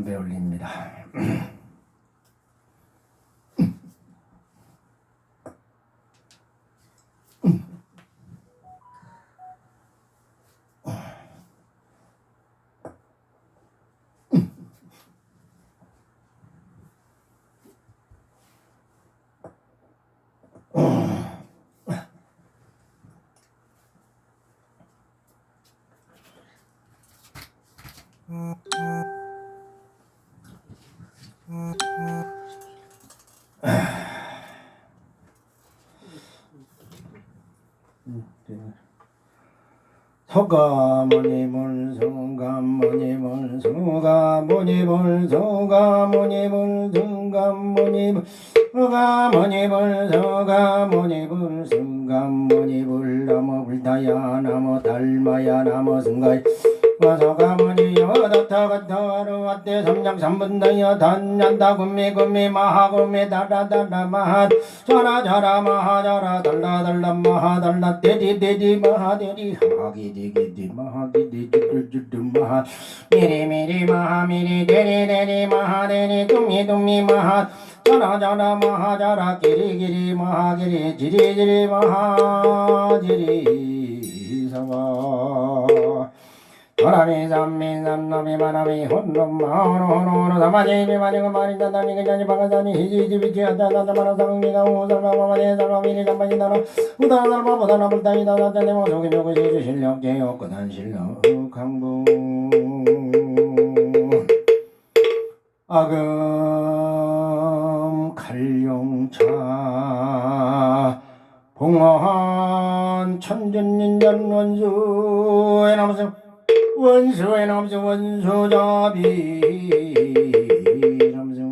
배울립니다. 서가모니불 서가모니불 서가모니불 서가모니불 서가모니불 서가모니불 서가모니불 서가모니불 나무 불타야 나무 달마야 나무 승가야 서가모니 여다타가타가루 왔대 삼장 삼분다여 단난다 군미 마하군미 다라다라 마하 자라 마하자라 달라달라 마하달라 대디 마하대디 하기디기디 마하기디디 마하 미리 마하 미리 대리 마하대리 둠미 마하 자라 마하자라 기리 마하기리 지리 마하지리 사와 바람이 삼미 삼남이 바람이 혼놈 마호노 사마제비 마지고 마린다 다니 그자니 바가자니 히지지비지 하자자자 마라상미가 우살바바바네 살바미리 잠바지다노 우다살바보다나 불다이다 자자네 모속이 묘구시주 실력 제요 끝한 실력 강부 아금 칼용차 봉화한 천전인전 원수에 남성 원수의 남수 원수자비 남수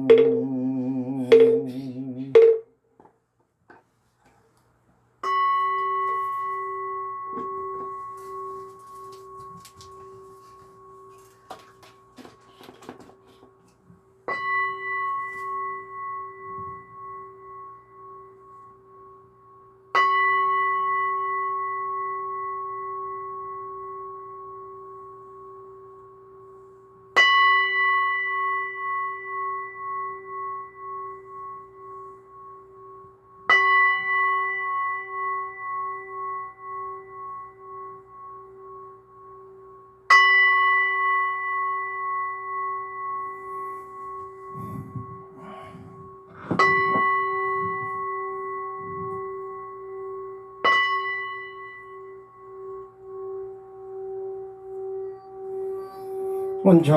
원차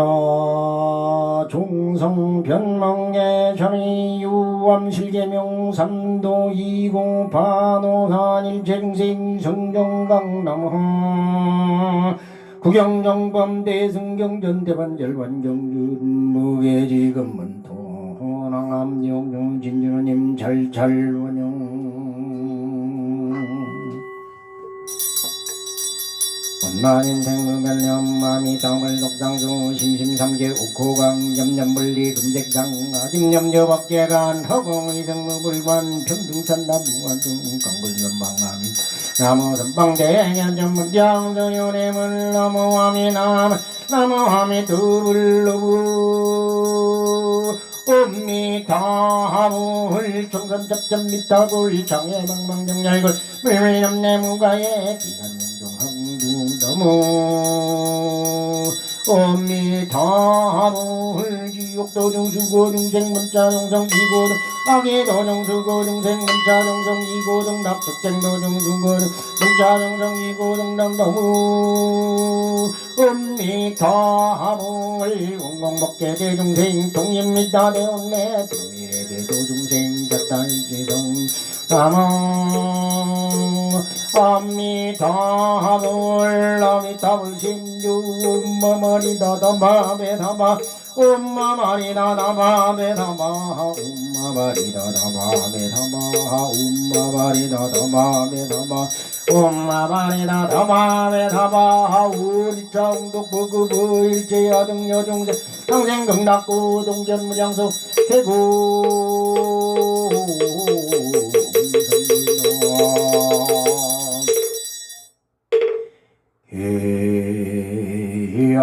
종성 변망계 전의 유암 실계명 삼도 이고 반호산 일체중생 성경강 남하 구경정범 대승경전 대반절반경준 무게지금은 토낭암용용 진주님 잘원용 원만인생무변념 마미담을 독상수 심심삼계 옥호강 염염물리 금색상 아직염여박계간 허공의성무불관 평등산 나무관중 강불연방아민 나무선방대년전문장서연애물 나무아미 나무아미 두불로부 옴미타하물 청산잡점 미타불 장애방방정열골 물밀염내무가에 기간용동항둥 너무 옴미타하물 지옥도중수고중생 문자용성 악의도중수고중생 문자용성 이고등 낙축쟁도중수고중 문자용성 이고등 남너무 옴미타하물 공공법계 대중생 동입니다 대원내 중미래 대도중생 잣달지성 나무 아미타불 아미타불 신주 엄마마리다다마베다마 엄마마리다다마베다마 엄마마리다다마베다마 엄마마리다다마베다마 엄마마리다다마베다마 우리창독 부구부 일제야등여중생 항생극락구 동전무장소 대구 해양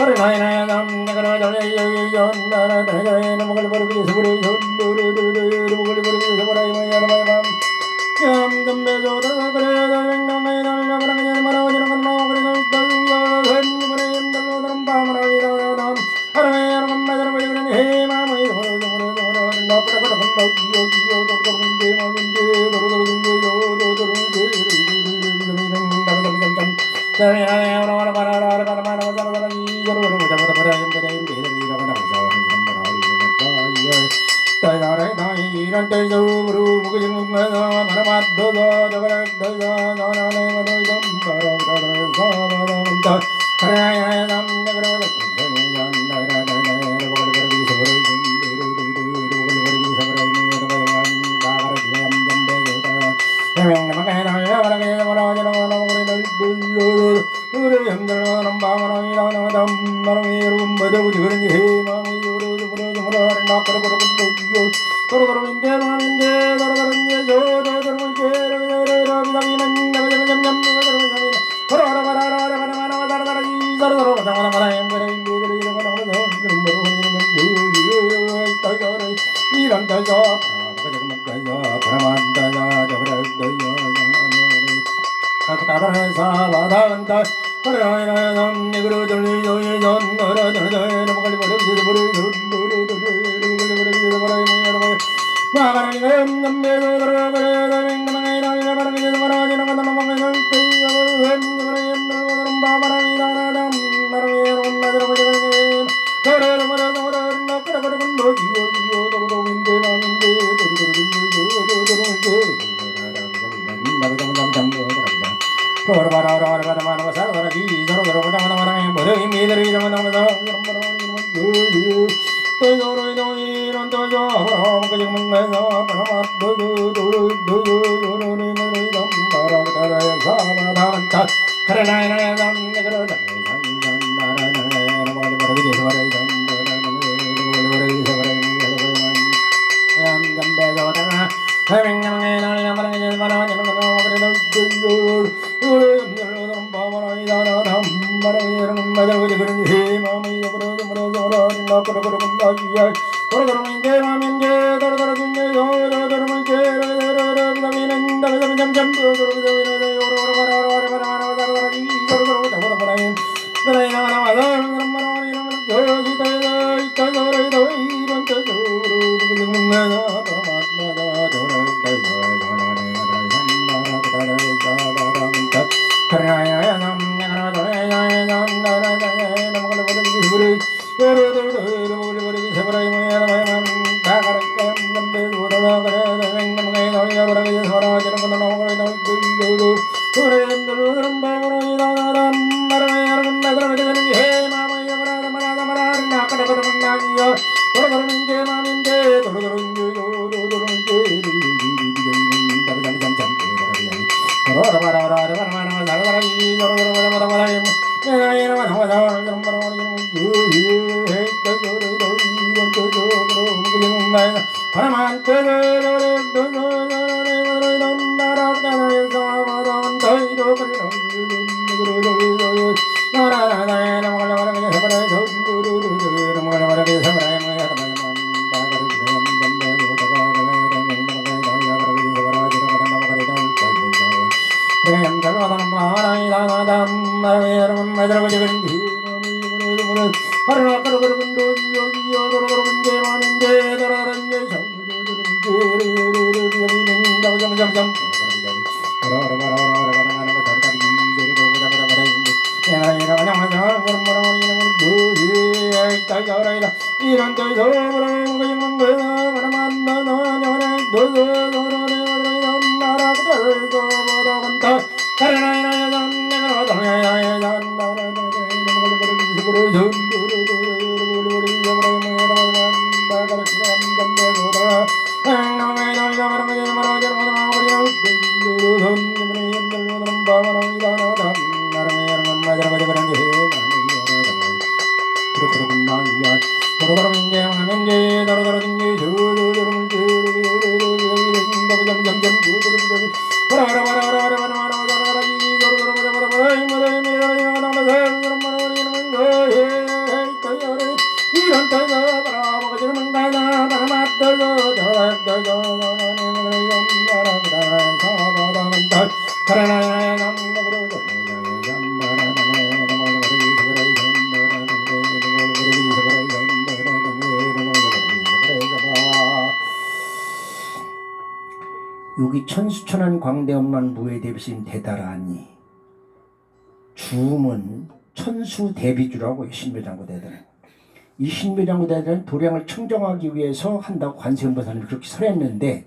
Hey 여기 천수천한 광대엄만 무에 대비신 대다라니 주음은 천수대비주라고 신묘장구대들은 이 신묘장구대들은 도량을 청정하기 위해서 한다고 관세음보살님이 그렇게 설했는데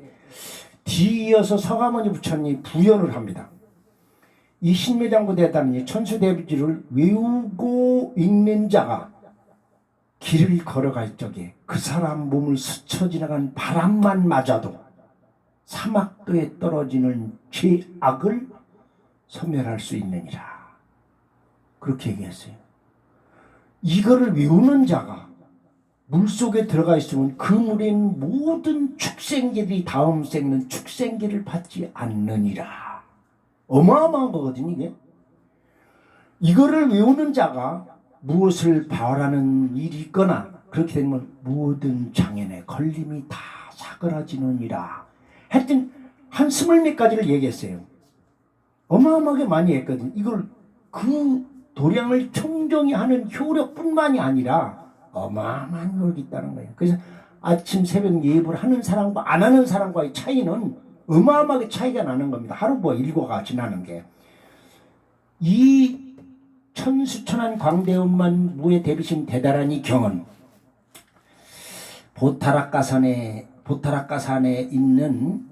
뒤이어서 서가모니 부처님이 부연을 합니다. 이 신묘장구대단이 천수대비주를 외우고 읽는 자가 길을 걸어갈 적에 그 사람 몸을 스쳐 지나간 바람만 맞아도 사막도에 떨어지는 죄악을 소멸할 수 있느니라. 그렇게 얘기했어요. 이거를 외우는 자가 물속에 들어가 있으면 그 물엔 모든 축생계들이 다음 생은 축생계를 받지 않느니라. 어마어마한 거거든요, 이게. 이거를 외우는 자가 무엇을 바라는 일이 있거나 그렇게 되면 모든 장애에 걸림이 다 사그라지느니라. 하여튼 한 20몇 가지를 얘기했어요. 어마어마하게 많이 했거든요. 이걸 그 도량을 청정히 하는 효력뿐만이 아니라 어마어마한 효력이 있다는 거예요. 그래서 아침 새벽 예불을 하는 사람과 안 하는 사람과의 차이는 어마어마하게 차이가 나는 겁니다. 하루 뭐 일과가 지나는 게. 이 천수천한 광대음만 무에 대비신 대다라니 경은 보타락가산에 있는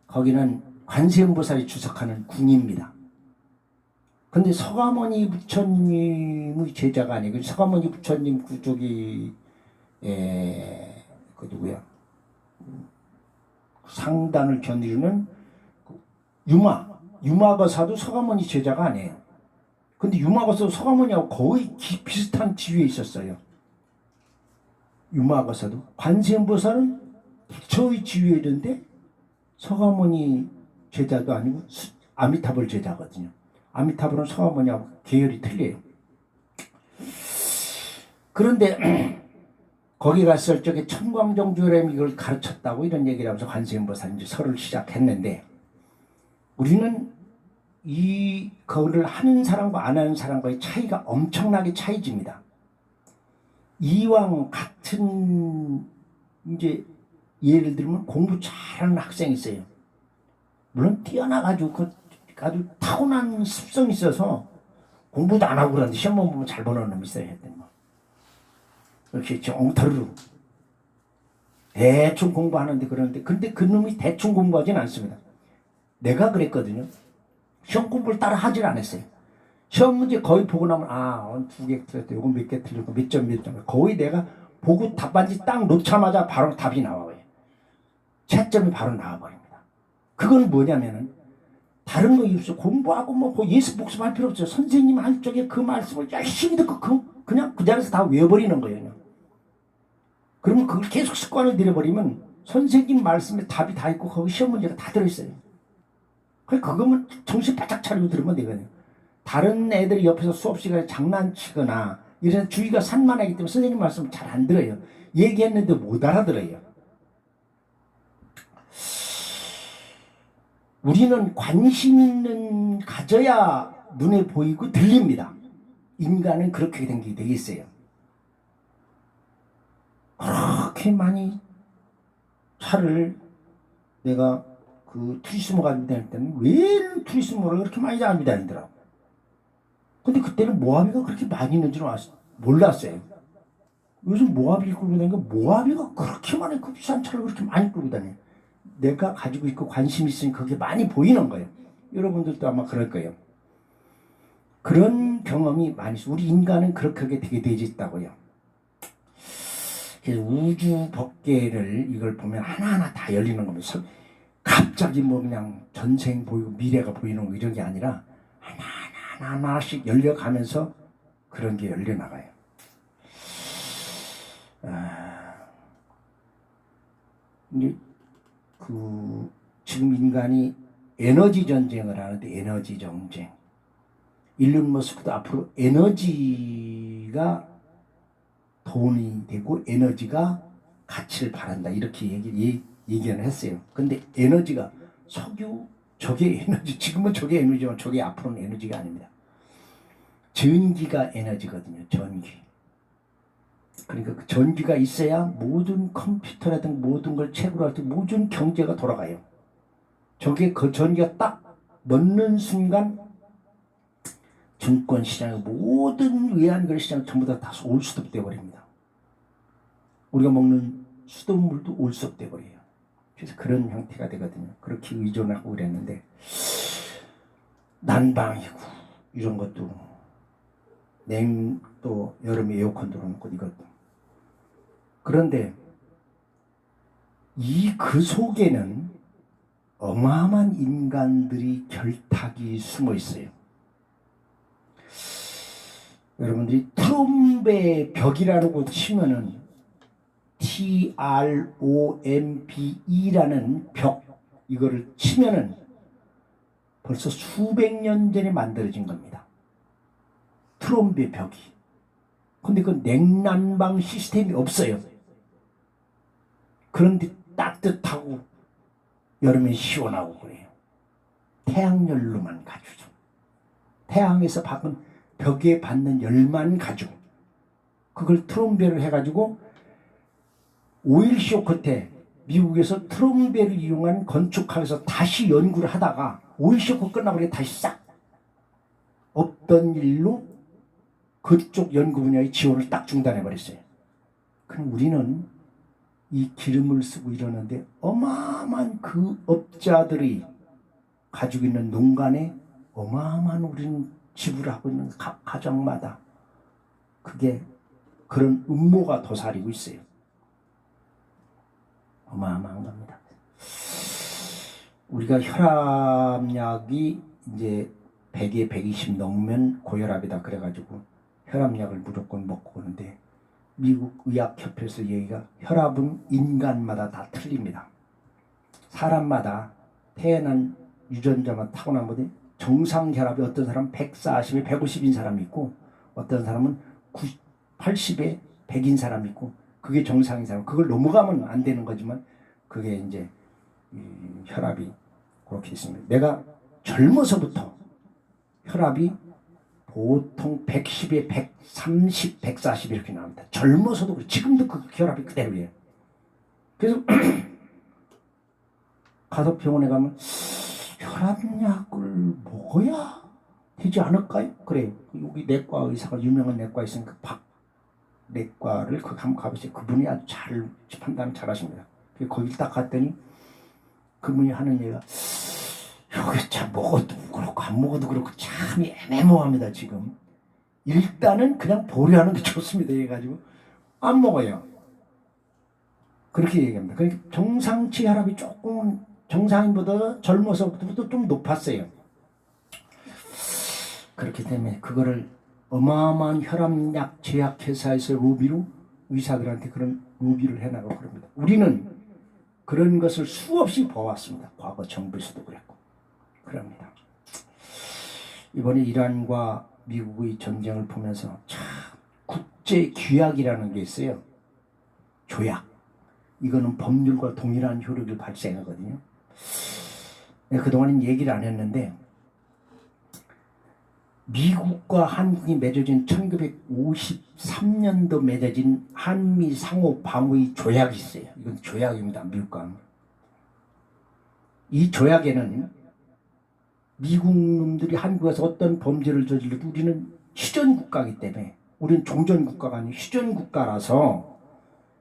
거기는 관세음보살이 주석하는 궁입니다. 근데 서가모니 부처님의 제자가 아니고 서가모니 부처님 그쪽이 그 누구야 상단을 견디는 유마거사도 서가모니 제자가 아니에요. 근데 유마거사도 서가모니하고 거의 비슷한 지위에 있었어요. 유마거사도 관세음보살은 부처의 지위에 있는데 서가모니 제자도 아니고 아미타불 제자거든요. 아미타불은 서가모니하고 계열이 틀려요. 그런데 거기 갔을 적에 천광정주라면 이걸 가르쳤다고 이런 얘기를 하면서 관세음보살이 설을 시작했는데 우리는 이 거를 하는 사람과 안 하는 사람과의 차이가 엄청나게 차이집니다. 이왕 같은 이제 예를 들면 공부 잘하는 학생이 있어요. 물론 뛰어나가지고 아주 타고난 습성이 있어서 공부도 안 하고 그러는데 시험만 보면 잘 보는 놈이 있어야 했대. 뭐. 이렇게 엉터리로 대충 공부하는데 그러는데 근데 그 놈이 대충 공부하진 않습니다. 내가 그랬거든요. 시험 공부를 따라 하질 않았어요. 시험 문제 거의 보고 나면 오늘 2개 틀렸다. 요거 몇 개 틀렸고 몇 점 거의 내가 보고 답안지 딱 놓자마자 바로 답이 나와요. 채점이 바로 나와버립니다. 그건 뭐냐면은 다른 거 없어. 공부하고 뭐 예습 복습할 필요 없어요. 선생님 할 적에 그 말씀을 열심히 듣고 그냥 그 자리에서 다 외워버리는 거예요. 그냥. 그러면 그걸 계속 습관을 들여버리면 선생님 말씀에 답이 다 있고 거기 시험 문제가 다 들어있어요. 그거만 정신 바짝 차리고 들으면 되거든요. 다른 애들이 옆에서 수업 시간에 장난치거나 이런 주의가 산만하기 때문에 선생님 말씀을 잘 안 들어요. 얘기했는데 못 알아들어요. 우리는 관심은 가져야 눈에 보이고 들립니다. 인간은 그렇게 된 게 되어 있어요. 그렇게 많이 차를 내가 그 투리스모 가지고 다닐 때는 왜 투리스모를 그렇게 많이 가지고 다니더라고. 근데 그때는 모하비가 그렇게 많이 있는 줄은 몰랐어요. 요즘 모하비 끌고 다니니까 모하비가 그렇게 많이 그 비싼 차를 그렇게 많이 끌고 다녀요. 내가 가지고 있고 관심이 있으니까 그게 많이 보이는 거예요. 여러분들도 아마 그럴 거예요. 그런 경험이 많이 있어요. 우리 인간은 그렇게 되게 되어 있다고요. 그래서 우주 법계를 이걸 보면 하나하나 다 열리는 겁니다. 갑자기 뭐 그냥 전생 보이고 미래가 보이는 거 이런 게 아니라 하나하나씩 열려가면서 그런 게 열려나가요. 지금 인간이 에너지 전쟁을 하는데 에너지 전쟁. 일론 머스크도 앞으로 에너지가 돈이 되고 에너지가 가치를 바란다 이렇게 얘기는 했어요. 근데 에너지가 석유 저게 에너지, 지금은 저게 에너지지만 저게 앞으로는 에너지가 아닙니다. 전기가 에너지거든요. 전기. 그러니까 그 전기가 있어야 모든 컴퓨터라든 모든 걸 채굴 할 때 모든 경제가 돌아가요. 저게 그 전기가 딱 넣는 순간 증권시장 모든 외환거래 시장 전부 다 올스톱 돼버립니다. 우리가 먹는 수돗물도 올스톱 돼버려요. 그래서 그런 형태가 되거든요. 그렇게 의존하고 그랬는데 난방이고 이런 것도 또 여름에 에어컨 들어놓고 이것도. 그런데 그 속에는 어마어마한 인간들이 결탁이 숨어 있어요. 여러분들이 트롬베의 벽이라는 곳 치면은 TROMBE라는 벽, 이거를 치면은 벌써 수백 년 전에 만들어진 겁니다. 트롬베 벽이. 근데 그 냉난방 시스템이 없어요. 그런데 따뜻하고 여름에 시원하고 그래요. 태양열로만 가주죠. 태양에서 받은 벽에 받는 열만 가지고 그걸 트롬베를 해가지고 오일 쇼크 때 미국에서 트롬베를 이용한 건축학에서 다시 연구를 하다가 오일 쇼크 끝나고 다시 싹 없던 일로 그쪽 연구 분야의 지원을 딱 중단해 버렸어요. 그럼 우리는 이 기름을 쓰고 이러는데 어마어마한 그 업자들이 가지고 있는 농간에 어마어마한 우리는 지불하고 있는 각 가정마다 그게 그런 음모가 도사리고 있어요. 어마어마한 겁니다. 우리가 혈압약이 이제 100에 120 넘으면 고혈압이다 그래가지고 혈압약을 무조건 먹고 오는데 미국 의학협회에서 얘기가 혈압은 인간마다 다 틀립니다. 사람마다 태어난 유전자만 타고난 건데 정상 혈압이 어떤 사람은 140에 150인 사람이 있고 어떤 사람은 80에 100인 사람이 있고 그게 정상인 사람. 그걸 넘어가면 안 되는 거지만 그게 이제 혈압이 그렇게 있습니다. 내가 젊어서부터 혈압이 보통 110에 130, 140 이렇게 나옵니다. 젊어서도 그래. 지금도 그 혈압이 그대로예요. 그래서 가서 병원에 가면 혈압약을 먹어야 되지 않을까요? 그래요. 여기 내과 의사가 유명한 내과 있으니까 박 내과를 한번 가보세요. 그분이 아주 잘 판단 잘하십니다. 거기 딱 갔더니 그분이 하는 얘기가 여기 참 먹어도 그렇고 안 먹어도 그렇고 참 애매모호합니다. 지금 일단은 그냥 보류하는 게 좋습니다. 해가지고 안 먹어요. 그렇게 얘기합니다. 그러니까 정상치 혈압이 조금 정상인보다 젊어서부터 좀 높았어요. 그렇기 때문에 그거를 어마어마한 혈압약 제약회사에서 로비로 의사들한테 그런 로비를 해나가고 그럽니다. 우리는 그런 것을 수없이 봐왔습니다. 과거 정부에서도 그랬고 그럽니다. 이번에 이란과 미국의 전쟁을 보면서 참 국제 규약이라는 게 있어요. 조약. 이거는 법률과 동일한 효력을 발생하거든요. 내가 그동안은 얘기를 안 했는데 미국과 한국이 맺어진 1953년도 맺어진 한미 상호 방위 조약이 있어요. 이건 조약입니다. 미국과. 이 조약에는 미국 놈들이 한국에서 어떤 범죄를 저질러도 우리는 휴전 국가이기 때문에 우리는 종전 국가가 아니고 휴전 국가라서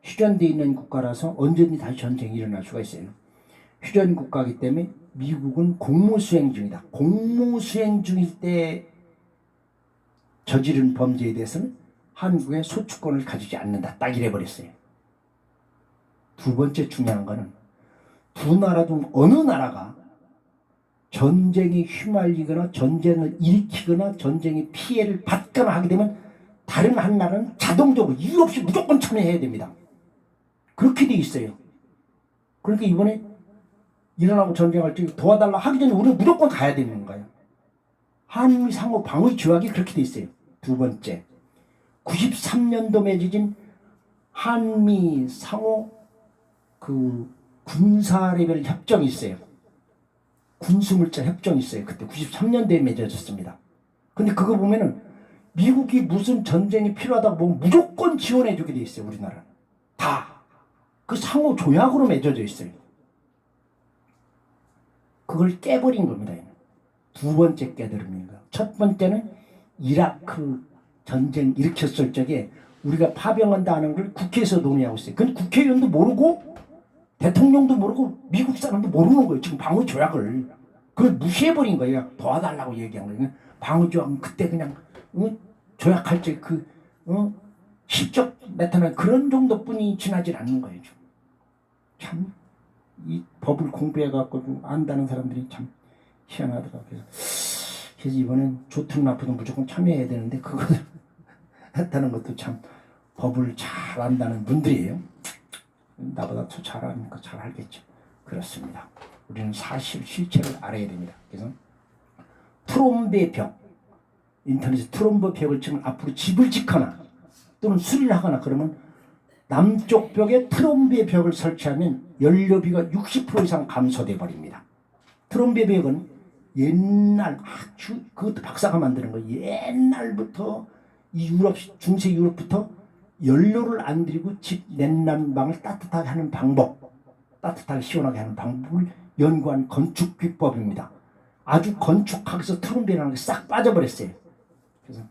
휴전되어 있는 국가라서 언제든지 다시 전쟁이 일어날 수가 있어요. 휴전 국가이기 때문에 미국은 공무수행 중이다. 공무수행 중일 때 저지른 범죄에 대해서는 한국의 소추권을 가지지 않는다. 딱 이래버렸어요. 두 번째 중요한 거는 두 나라 중 어느 나라가 전쟁에 휘말리거나 전쟁을 일으키거나 전쟁의 피해를 받거나 하게 되면 다른 한 나라는 자동적으로 이유 없이 무조건 참여해야 됩니다. 그렇게 돼 있어요. 그러니까 이번에 일어나고 전쟁할 때 도와달라 하기 전에 우리는 무조건 가야 되는 거예요. 한미 상호 방위 조약이 그렇게 돼 있어요. 두 번째, 93년도 맺어진 한미 상호 군사레벨 협정이 있어요. 군수물자 협정이 있어요. 그때 93년대에 맺어졌습니다. 근데 그거 보면은 미국이 무슨 전쟁이 필요하다고 보면 무조건 지원해주게 돼 있어요. 우리나라는 다 그 상호 조약으로 맺어져 있어요. 그걸 깨버린 겁니다. 두 번째 깨달음인 거예요. 첫 번째는 이라크 전쟁 일으켰을 적에 우리가 파병한다는 걸 국회에서 논의하고 있어요. 그건 국회의원도 모르고 대통령도 모르고 미국 사람도 모르는 거예요. 지금 방어 조약을. 그걸 무시해버린 거예요. 도와달라고 얘기한 거예요. 방어 조약은 그때 그냥 조약할 때 시적 나타난 그런 정도뿐이 지나질 않는 거예요. 참 이 법을 공부해갖고 좀 안다는 사람들이 참 희한하더라고요. 그래서 이번엔 좋든 나쁘든 무조건 참여해야 되는데 그걸 했다는 것도 참 법을 잘 안다는 분들이에요. 나보다 더 잘하니까 잘 알겠죠. 그렇습니다. 우리는 사실 실체를 알아야 됩니다. 그래서 트롬베 벽, 인터넷에 트롬베 벽을 치면 앞으로 집을 짓거나 또는 수리를 하거나 그러면 남쪽 벽에 트롬베 벽을 설치하면 연료비가 60% 이상 감소돼 버립니다. 트롬베 벽은 옛날 아주 그것도 박사가 만드는 거예요. 옛날부터 이 중세 유럽부터 연료를 안 들이고 집 냉난방을 따뜻하게 하는 방법, 따뜻하게 시원하게 하는 방법을 연구한 건축 비법입니다. 아주 건축학에서 트롬베라는 게 싹 빠져버렸어요. 그래서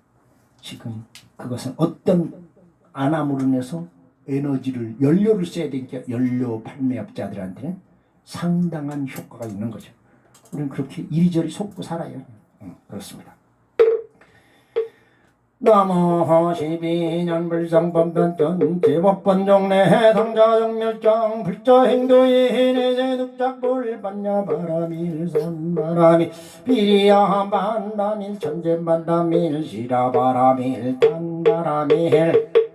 지금 그것은 어떤 안암으로 인해서 에너지를 연료를 써야 되니까 연료 판매업자들한테는 상당한 효과가 있는 거죠. 우리는 그렇게 이리저리 속고 살아요. 그렇습니다. 남호 12년 불성범변전 제법번종래 해상자정멸장 불자행도인 제득작불 반야바라밀 선바라밀 비리야반라밀 천재반라밀 시라바라밀 단바라밀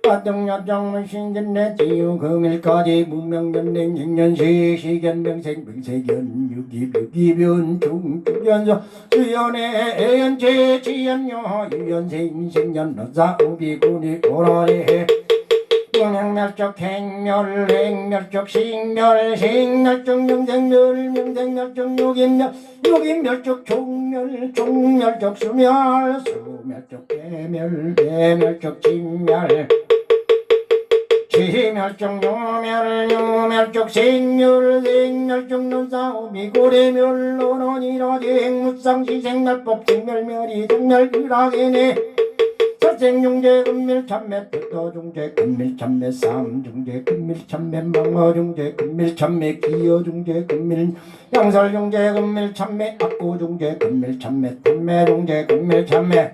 화정야정문신전내 지유금일까지 문명전냉 행년시 시견명생 명세견 유기묘기변 중축연서 수연의 애연체 지연여 유연생 생년 너사우비군이 오라리해 명명멸적 행멸 행멸적 식멸 식멸적 명생멸 명생멸적 유기멸 유기멸적 종멸 종멸적 수멸 수멸적 배멸 배멸적 직멸 지멸적 유멸 유멸적 생멸 생멸적 논사오미 고래멸 논원이라지 행무상시 생멸법 생멸멸이 생멸기라기네 설생중재 금밀참매 뜻도중재 금밀참매 삼중재 금밀참매 망어중재 금밀참매 기여중재 금밀 양설중재 금밀참매 악고중재 금밀참매 탐매중재 금밀참매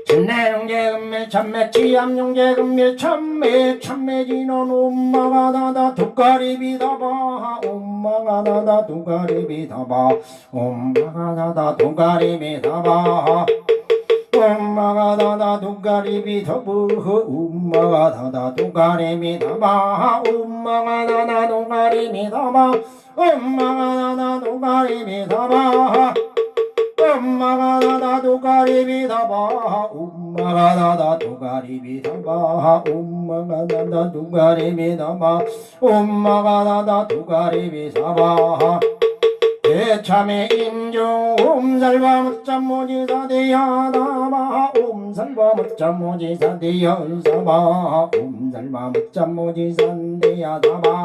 진내중재 금밀참매 치암중재 금밀참매 참매진원 엄마가 나다 두가리비다바 엄마가 나다 두가리비다바 엄마가 나다 두가리비다바 엄마가 다다 두가리비 더부 엄마가 다다 두가리비 다바 엄마가 다다 두가리비 다바 엄마가 다다 두가리비 다바 엄마가 다다 두가리비 다바 엄마가 다다 두가리비 다바 엄마가 다다 두가리비 다바 엄마가 다다 두가리비 다바 대참의 인조 옴살바 무참모지사 대야다마 옴살바 무참모지사 대연사바 옴살바 무참모지사 대야다마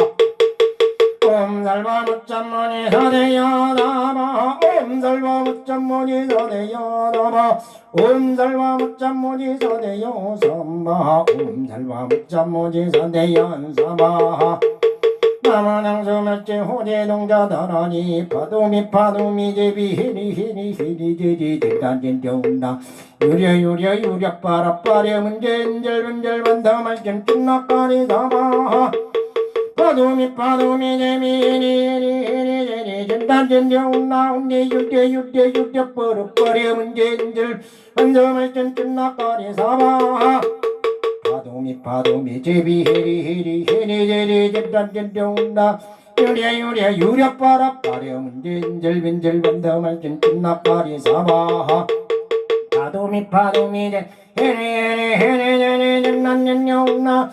옴살바 무참모지사 대야다마 옴살바 무참모지사 대야다마 옴살바 무참모지사 대여삼바 옴살바 무참모지사 대연사바 나만양수멸제 호재동자다라니 파도미 제비 히리 제지 젠단젠정나 유려 유력바라빠려 문젠절문절 반다말젠 찐나까리 다마 파도미 제비 히리 젠단젠정나 운데 유려 버릇버려 문젠절 반다말젠 찐나까리 사바 파도미 제비 히리 제리 젠단젠정나 유려 유력바라빠려 문젠절 빈절 반다말젠 찐나까리 사바 파도미 제 히리 젠단젠정나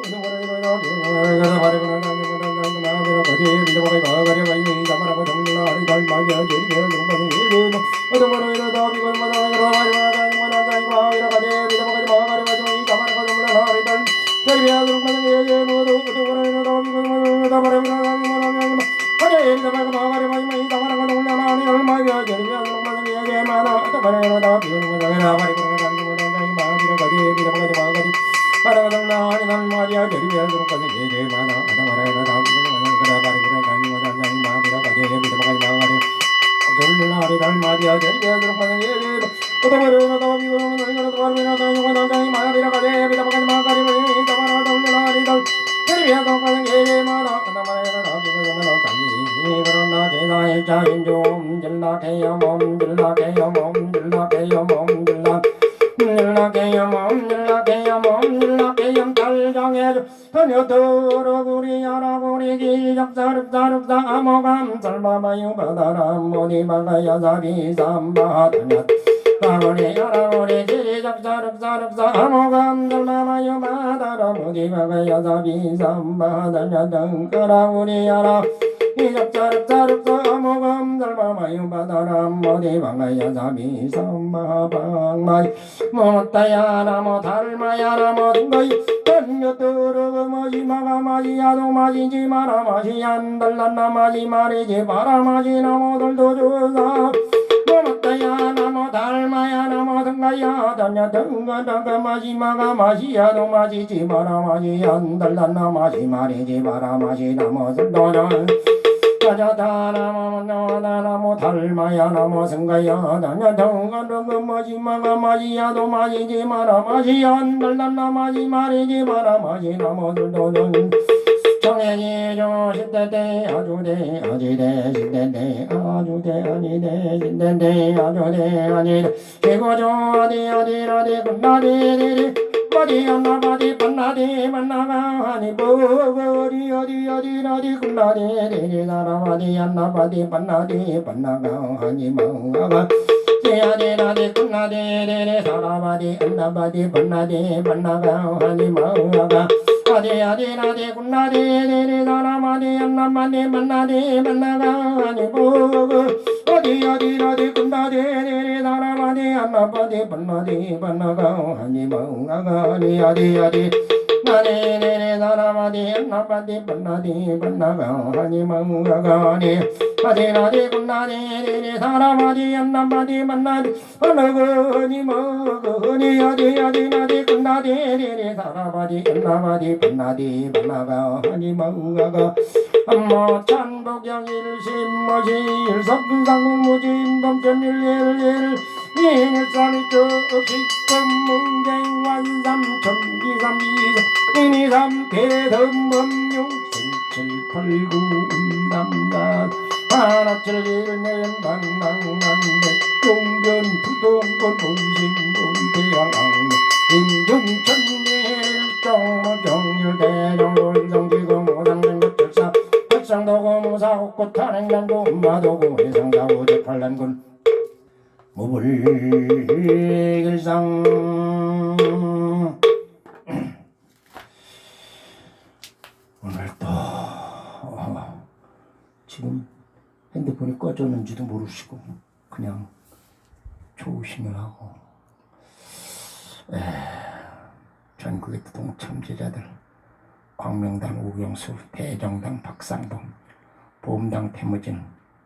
못다야 나모 달마야 나모 등거이 던여떠러그 마지마가 마지야도 마지지 마라 마지 안달란나 마지 말이지 마라 마지 나모들도 주사 못다야 나모 달마야 나모 등가야 던여등가 마지마가 마지야도 마지지 마라 마지 안달란나 마지 말이지 마라 마지 나모들도 주사 자자다 나모 나다 나모 달마야 나모 성가야 나냐 정가르그 마지마가 마지야도 마지지 마라 마지야 날날라 마지 마리지 마라 마지 나모들도는 정행이 조신대대 아주대 아지대 신대대 아주대 아니대 신대대 아주대 아니대 개고조 어디 끝나디리리 어디 안나바디 반나디 만나가 하니 버거리 어디 끝나디리리 나라바디 안나바디 반나디 반나가 하니 망가가 어디 끝나디리리 사라바디 안나바디 반나디 반나가 하니 망가가 어디 끝나디리리 사라바디 안나바디 반나디 반나가 하니 버거 어디 끝나디리리 사라바디 안나바디 반나디 반나가 하니 망가가 어디 나네네네 나라바디 안나바디 반나디 반나가 하니 망가가 어디 끝나디리리 사라바디 안나바디 반나디 반나가 하니 망가가 어디 끝나디리리 사라바디 안나바디 반나디 반나가 하니 망가가 엄마 찬복영일심모시 일섭상무지 인범전일일일 일삼이쪽 식금문쟁 완삼천기삼이삼 이니삼 대덤범용 칠팔구 운담단 하나칠일내연 방랑난대 용변 부동건 본신본대양왕 인중천리일정정일대정골성지검오상정급절사 백상도고무사 옥고탄행난도 음마도고 해상자고 제팔란군 무불길상 오늘도 지금 핸드폰이 꺼졌는지도 모르시고 그냥 조심을 하고 전국의 동참제자들 광명당 우경수, 대정당 박상동, 보험당 태무진,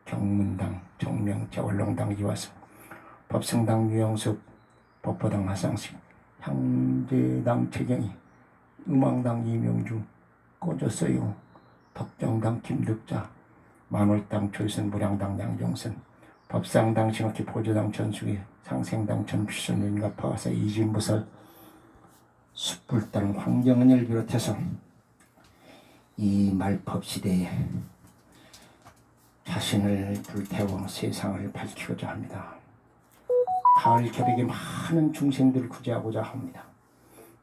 경문당 정명재, 원롱당 이화수, 법성당 유영숙, 법보당 하상식, 향제당 최경희, 음왕당 이명주 꺼졌어요. 덕정당 김득자, 만월당 조선, 무량당 양종선, 법상당 신옥희, 보조당 전수기, 상생당 전필선, 윤가파와사 이진부설, 숯불당 황정은을 비롯해서 이 말법 시대에 자신을 불태워 세상을 밝히고자 합니다. 가을 겨백에 많은 중생들을 구제하고자 합니다.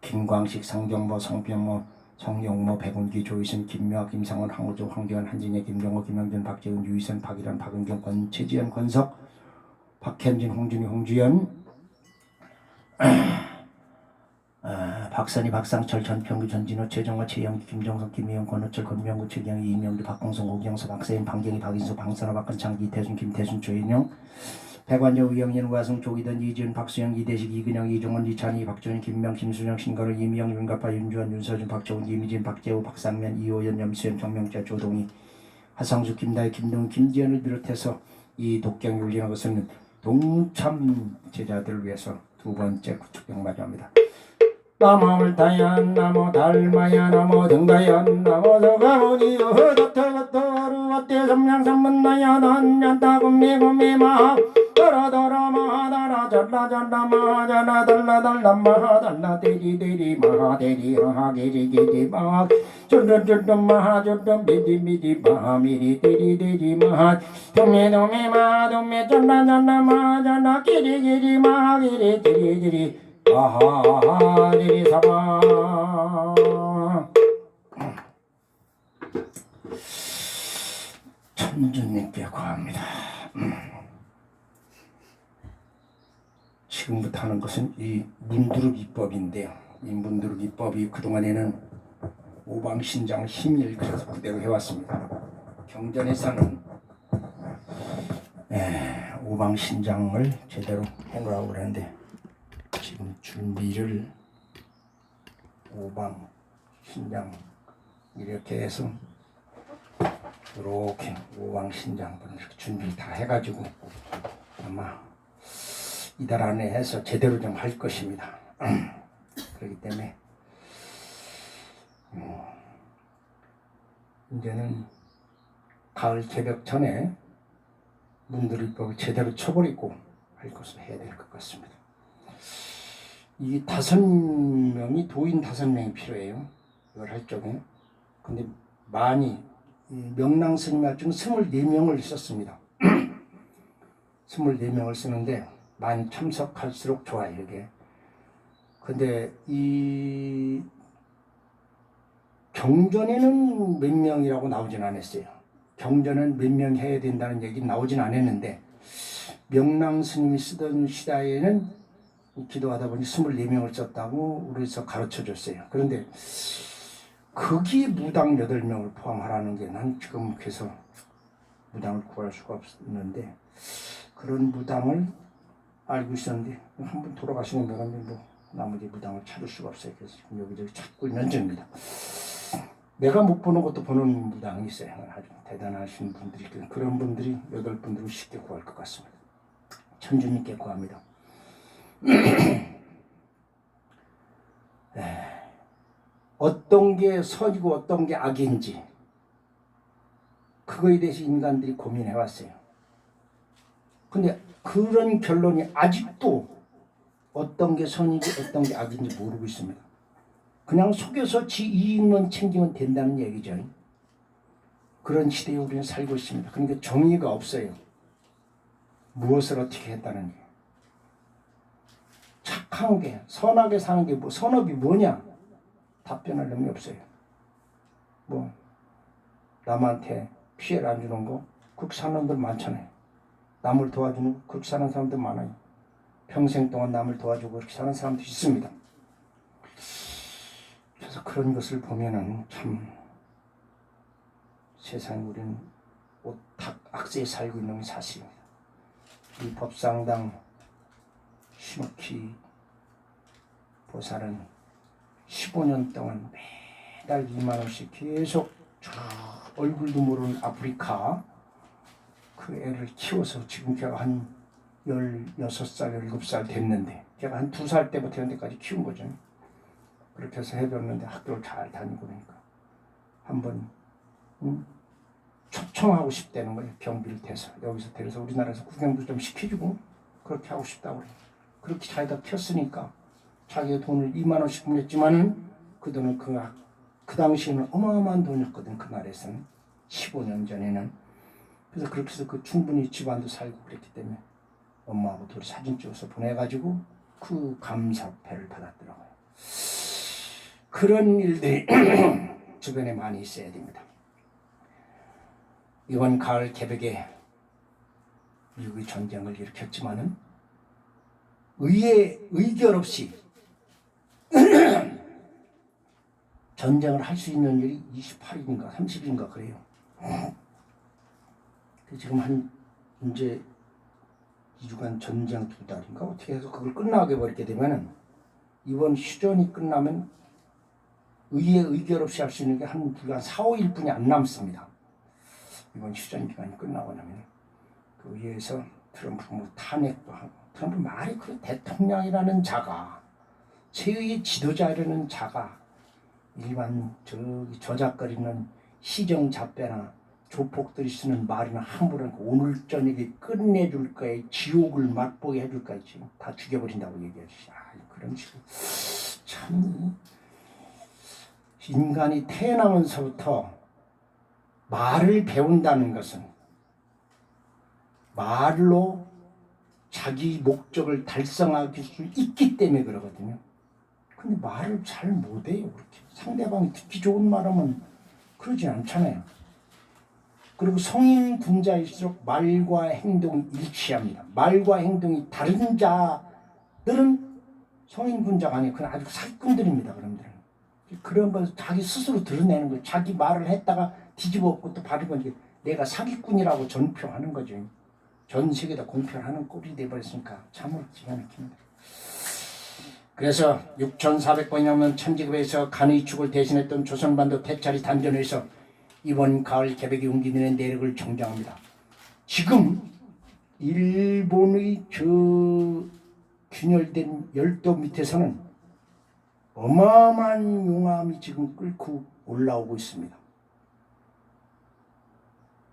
김광식, 성경모, 성병모, 성용모, 백운기, 조이순, 김묘학, 김상원, 황우조, 황교안, 한진혜, 김정호, 김영준, 박재훈, 유희선, 박일환, 박은경, 권채지연, 권석, 박현진, 홍준희, 홍주연, 박선희, 박상철, 전평규, 전진호, 최정화, 최영기, 김정석, 김희영, 권호철, 권명구, 최경희, 이명규, 박공성, 오경수, 박세인, 박경희, 박인수, 방선호, 박근창, 이태순, 김태순, 조인영, 백완여, 우영연, 우하승, 조기던, 이지은, 박수영, 이대식, 이근영, 이종원, 이찬희, 박준희, 김명, 김수정, 신건우, 이미영, 윤가파, 윤주환, 윤서준, 박정훈, 이미진, 박재우, 박상면, 이호연, 염수연, 정명재, 조동희, 하상수, 김다혜, 김동훈, 김지연을 비롯해서 이 독경을 올리는 것은 동참 제자들을 위해서 두 번째 구축경 마주합니다. 나무를 타얀 나무 달마야 나무 등가야 나무 서가오니 어덕터덕터루어때 삼량삼문나야 난얀다 kum미kum미마 더러더러 마하다라 잘라잘라 마하잘라 달라달라 마하달라 대리대리 마하대리 하하게리게리 마하 쫀쫀쫀쫀 마하쫀쫀 미디미디 마하미리 대리대리 마하 동메동메 마동메 쫀라잘라 마하잘라 기리기리 마하기리 지리지리 아하하리리 사바 천주님께 구합니다. 지금부터 하는 것은 이 문두릅 이법인데요. 이 문두릅 이법이 그동안에는 오방신장 힘일 그래서 그대로 해왔습니다. 경전에서는 오방신장을 제대로 해놓으라고 그러는데 지금 준비를 오방 신장 이렇게 해서 이렇게 오방 신장 준비를 다 해가지고 아마 이달 안에 해서 제대로 좀 할 것입니다. 그렇기 때문에 이제는 가을 개벽 전에 문드릴법을 제대로 쳐버리고 할 것을 해야 될 것 같습니다. 이 5명이 도인 5명이 필요해요. 이걸 할 적에. 근데 많이 명랑 스님 할 적은 24명을 썼습니다. 24명을 쓰는데 많이 참석할수록 좋아요, 이게. 근데 이 경전에는 몇 명이라고 나오진 않았어요. 경전은 몇 명 해야 된다는 얘기 나오진 않았는데 명랑 스님이 쓰던 시대에는 기도하다 보니 24명을 썼다고 우리에서 가르쳐 줬어요. 그런데 거기에 무당 8명을 포함하라는 게 난 지금 그래서 무당을 구할 수가 없는데 그런 무당을 알고 있었는데 한 분 돌아가시는 분인데 뭐 나머지 무당을 찾을 수가 없어요. 그래서 지금 여기저기 찾고 있는 중입니다. 내가 못 보는 것도 보는 무당이 있어요. 아주 대단하신 분들이 그런 분들이 8분들은 쉽게 구할 것 같습니다. 천주님께 구합니다. 어떤 게 선이고 어떤 게 악인지 그거에 대해서 인간들이 고민해 왔어요. 근데 그런 결론이 아직도 어떤 게 선이고 어떤 게 악인지 모르고 있습니다. 그냥 속여서 지 이익만 챙기면 된다는 얘기죠. 그런 시대에 우리는 살고 있습니다. 그러니까 정의가 없어요. 무엇을 어떻게 했다는 게. 착한 게, 선하게 사는 게, 선업이 뭐냐? 답변할 놈이 없어요. 남한테 피해를 안 주는 거, 그렇게 사는 놈들 많잖아요. 남을 도와주는 거, 그렇게 사는 사람들 많아요. 평생 동안 남을 도와주고 그렇게 사는 사람도 있습니다. 그래서 그런 것을 보면은 참 세상에 우리는 악세에 살고 있는 게 사실입니다. 이 법상당 심옥희 보살은 15년 동안 매달 2만 원씩 계속 얼굴도 모르는 아프리카 그 애를 키워서 지금 걔가 한 16살, 17살 됐는데 걔가 한 2살 때부터 현재까지 키운 거죠. 그렇게 해서 해줬는데 학교를 잘 다니고 그러니까 한번 초청하고 싶다는 거예요. 경비를 대서 여기서 데려서 우리나라에서 구경도 좀 시켜주고 그렇게 하고 싶다고 그래요. 그렇게 자기가 켰으니까 자기가 돈을 2만 원씩 보냈지만은 그 돈은 그 당시에는 어마어마한 돈이었거든. 그날에서는 15년 전에는. 그래서 그렇게 해서 그 충분히 집안도 살고 그랬기 때문에 엄마하고 둘이 사진 찍어서 보내가지고 그 감사패를 받았더라고요. 그런 일들이 주변에 많이 있어야 됩니다. 이번 가을 개벽에 미국이 전쟁을 일으켰지만은 의결 없이 전쟁을 할 수 있는 일이 28일인가 30일인가 그래요. 지금 이제 2주간 전쟁 2달인가 어떻게 해서 그걸 끝나게 버리게 되면은 이번 휴전이 끝나면 의결 없이 할 수 있는 게 한 4, 5일 뿐이 안 남습니다. 이번 휴전 기간이 끝나고 나면 그 의회에서 트럼프 탄핵도 하고 트럼프 말이 그 대통령이라는 자가 세계의 지도자라는 자가 일반 저작거리는 시정잡배나 조폭들이 쓰는 말이나 함부로 오늘 저녁에 끝내줄 거야 지옥을 맛보게 해줄 거야 다 죽여버린다고 얘기하지. 그런 식으로 참 인간이 태어나면서부터 말을 배운다는 것은 말로 자기 목적을 달성할 수 있기 때문에 그러거든요. 근데 말을 잘 못해요. 그렇게 상대방이 듣기 좋은 말하면 그러지 않잖아요. 그리고 성인 군자일수록 말과 행동이 일치합니다. 말과 행동이 다른 자들은 성인 군자가 아니에요. 그냥 아주 사기꾼들입니다. 그런 걸 자기 스스로 드러내는 거예요. 자기 말을 했다가 뒤집어 엎고 또 바른 건 내가 사기꾼이라고 전표하는 거죠. 전 세계에다 공표를 하는 꼴이 돼버렸으니까 참으로 기가 막힙니다. 그래서 6,400번이 넘는 천지급에서 간의 축을 대신했던 조선반도 태짜리 단전에서 이번 가을 개벽이 옮기는 내력을 정정합니다. 지금 일본의 균열된 열도 밑에서는 어마어마한 용암이 지금 끓고 올라오고 있습니다.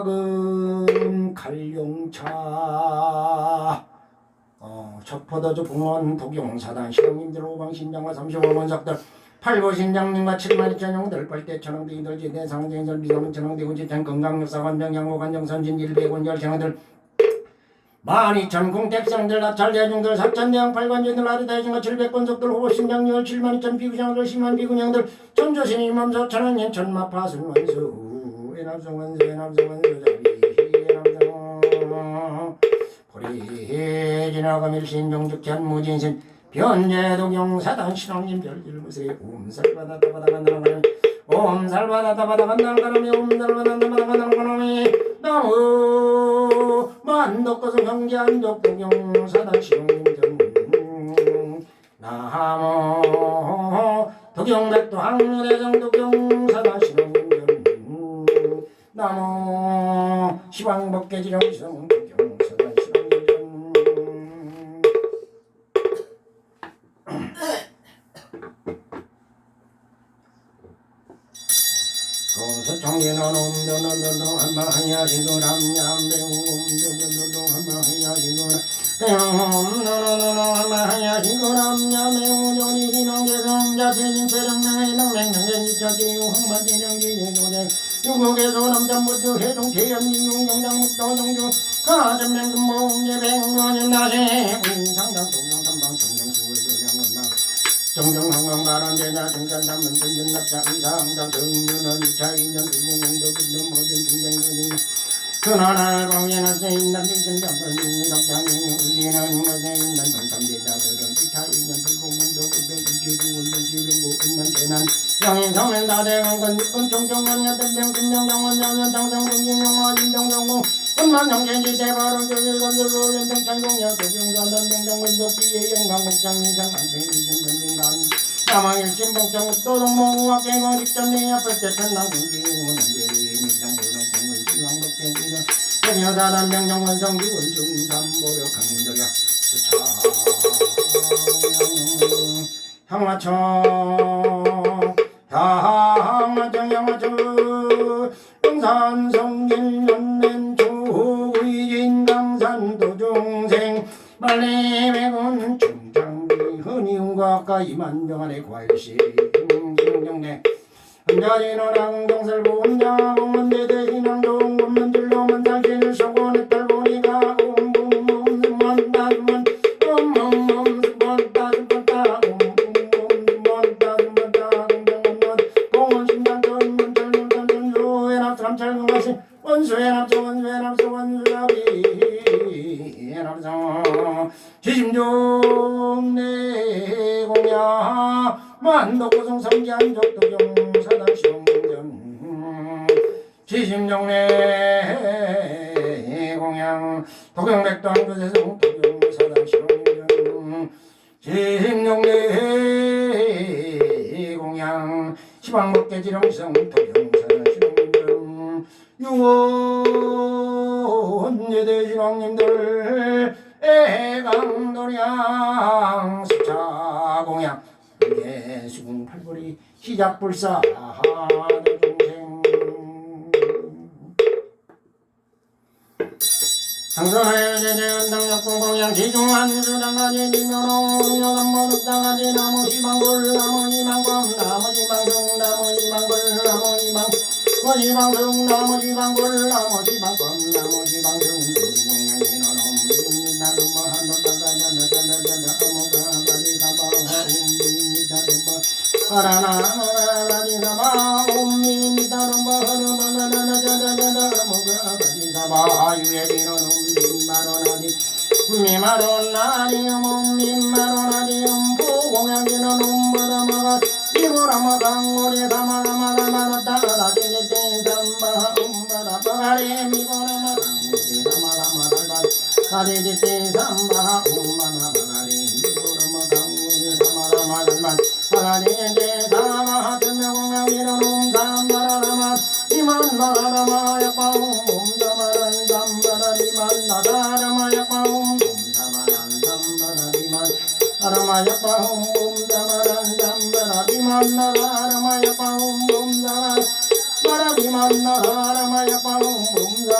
화금 갈룡차 척포도주 봉원 독용사단 신앙님들 오방신장과 35원석들 팔보신장님과 7만 2천 용들 벌떼천왕대 이들지대 상쟁설 미사문 천왕대 우지천 건강역사관병 양호관정선진 100원 열천왕들 12,000 공택상들 낙찰대중들 사천대왕 팔관제들 아리다이중과 700권석들 호신장님을 7만 2천 비구장들 10만 비구장들 전조신 1만 4천왕년 천마파순 원수 애남성 원수 애남성 원수 자비 애남성 보리 지나감 일신 용죽천 무진신 변제독용사단 신앙님 별길무세 옴살바다다바다간다가람이 옴살바다다바다간다가람이 옴살바다다바다간다가람이 나무 만덕거성 형제안독독용사단 신앙님 나무 독용맥도 항문대정독용사단 신앙님 나무 시방법계지령시성 독용사단 신앙님 서청계는 옴도노도도 한마하야 지구람냠배웅옴도도도 한마하야 지구람배웅옴도도도 한마하야 지구람냠배웅조리 신앙계성자체진체령능의 능맹능행지처지유 흥만지령지유조대 유국에서 남잠부주 해동체연민용정장묵도정주 가전맹금모웅예백원임나세 우인상당동영삼방정정수월도령은나 정정항왕발언제자 정전담문전전납자 의상당 정윤원 2차 2년 불공공도 근점 모든 중쟁전인 근하날 방해는 세인단 중전장관중이덕장이 우리는 무슨 인단 동tam제자들은 2차 2년 불공공도 근점 주주운전 지령고 은난 재난 영인성면 다대강건 건총정원 여대병 금정정원 양현 당성공진영화 인정정공 은만정체지 대바로 교일건들로 연정창공여 도경전단 명정원독기의 영광국장 인상강생일전전진간 야망일진복정 또동몽우학계공 직전내 앞을 때천당공기용원한제의 밀장보동공은 시황복대지는 여사단 명정원성기원 중삼보려 강림들여 수차 향마청 향마청 영산성진 연맨초 의진 강산도중생 말리매군 중장비 흔히운과 가이만병안의 과일시 김경래 한자진어랑 경설보 혼자공문대 대신앙종 문문질로 문상신을 서고는 딸보니가 옴옴옴음만다만 옴옴옴음만다만다 옴옴옴만다만다 공원신장전문철문전전주 해납삼철금가시 원수해납소 원수해납소 원수야비 해납소 지심종 내공야 만덕고성 성지안족도경 사단시공전 지심정내 공양 도경백도 한교세성 도경사단시공전 지심정내 공양 시방목계지령성 도경사단시공전 유원예대신왕님들 애강도량 수차공양 예수궁 팔보리 시작불사 하도중생 상선하여 제대은당역공공양 지중한수장가지 지면홍룡연모득당가지 나무시방불 나무시방검 나무시방승 나무시방불 나무시방 나무시방승 나무시방불 나무시방검 나무시방승 공양이 너놈 하라나라리사마 옴미미다rum바 하르바나나나자자자자무가바리사마 유예리노놈 미마론나리움 옴미마론나리움 포공양기노 놈바라마가 이고라마강오리 다마라마라마라따라다지니테 삼바하 옴바라바가리 미고라마강오리 다마라마라다 가리지테 삼바하 옴바라바가리 미고라마강오리 다마라마라마 하나님께 사마하 천명공양이로놈 삼바라라마 이만마라마 약바움 옴사마란 삼바라리만 나다라마 약바움 옴사마란 삼바라리만 나라마 약바움 옴사마란 삼바라리만 나다라마 약바움 옴사마 바라리만 나다라마 약바움 옴사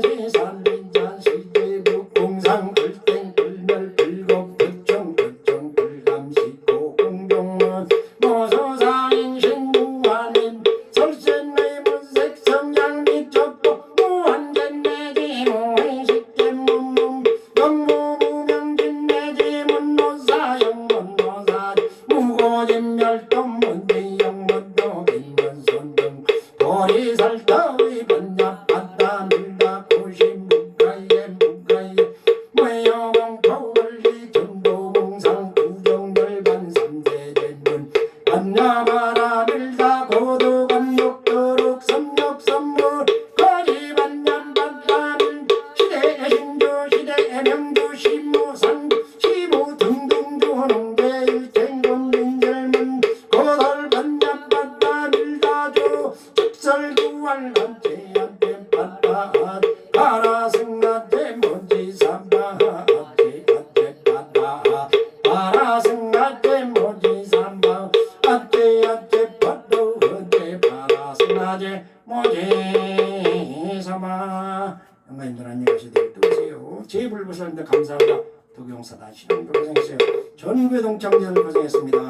감사합니다. 도경사단 신혼부 고생했어요. 전국의 동창들 고생했습니다.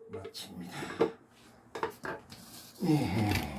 마칩니다. 예.